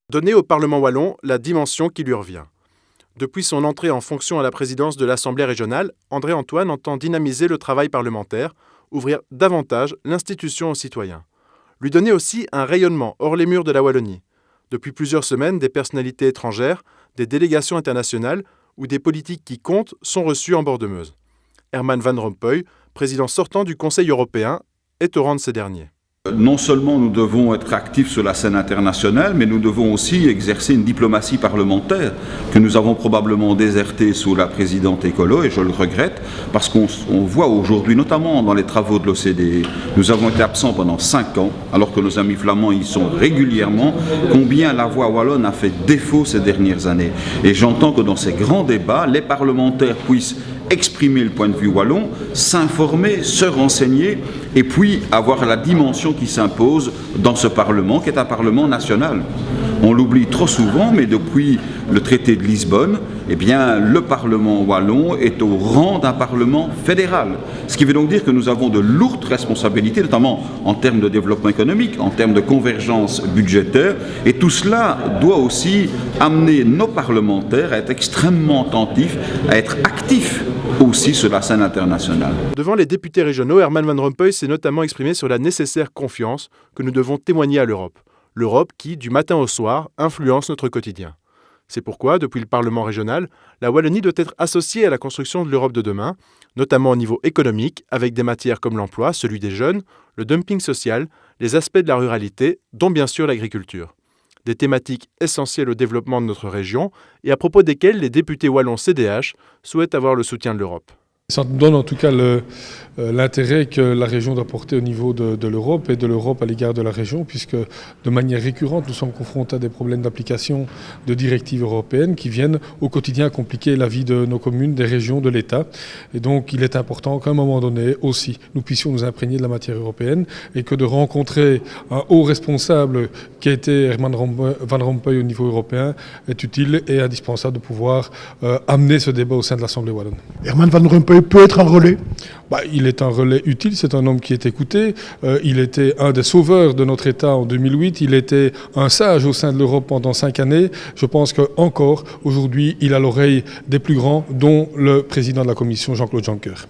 Donner au Parlement wallon la dimension qui lui revient. Depuis son entrée en fonction à la présidence de l'Assemblée régionale, André Antoine entend dynamiser le travail parlementaire, ouvrir davantage l'institution aux citoyens. Lui donner aussi un rayonnement hors les murs de la Wallonie. Depuis plusieurs semaines, des personnalités étrangères, des délégations internationales ou des politiques qui comptent sont reçus en bord de Meuse. Herman Van Rompuy, président sortant du Conseil européen, est au rang de ces derniers. Non seulement nous devons être actifs sur la scène internationale, mais nous devons aussi exercer une diplomatie parlementaire que nous avons probablement désertée sous la présidente écolo, et je le regrette, parce qu'on voit aujourd'hui, notamment dans les travaux de l'OCDE, nous avons été absents pendant 5 ans, alors que nos amis flamands y sont régulièrement, combien la voix wallonne a fait défaut ces dernières années. Et j'entends que dans ces grands débats, les parlementaires puissent exprimer le point de vue wallon, s'informer, se renseigner et puis avoir la dimension qui s'impose dans ce Parlement qui est un Parlement national. On l'oublie trop souvent, mais depuis le traité de Lisbonne, eh bien, le Parlement wallon est au rang d'un Parlement fédéral. Ce qui veut donc dire que nous avons de lourdes responsabilités, notamment en termes de développement économique, en termes de convergence budgétaire, et tout cela doit aussi amener nos parlementaires à être extrêmement attentifs, à être actifs aussi sur la scène internationale. Devant les députés régionaux, Herman Van Rompuy s'est notamment exprimé sur la nécessaire confiance que nous devons témoigner à l'Europe. L'Europe qui, du matin au soir, influence notre quotidien. C'est pourquoi, depuis le Parlement régional, la Wallonie doit être associée à la construction de l'Europe de demain, notamment au niveau économique, avec des matières comme l'emploi, celui des jeunes, le dumping social, les aspects de la ruralité, dont bien sûr l'agriculture. Des thématiques essentielles au développement de notre région et à propos desquelles les députés wallons CDH souhaitent avoir le soutien de l'Europe. Ça donne en tout cas l'intérêt que la région doit porter au niveau de l'Europe et de l'Europe à l'égard de la région, puisque de manière récurrente, nous sommes confrontés à des problèmes d'application de directives européennes qui viennent au quotidien compliquer la vie de nos communes, des régions, de l'État. Et donc il est important qu'à un moment donné aussi, nous puissions nous imprégner de la matière européenne et que de rencontrer un haut responsable qui a été Herman Van Rompuy au niveau européen est utile et indispensable de pouvoir amener ce débat au sein de l'Assemblée wallonne. Herman Van Rompuy peut être un relais. Il est un relais utile, c'est un homme qui est écouté. Il était un des sauveurs de notre État en 2008. Il était un sage au sein de l'Europe pendant 5 années. Je pense qu'encore aujourd'hui, il a l'oreille des plus grands, dont le président de la Commission, Jean-Claude Juncker.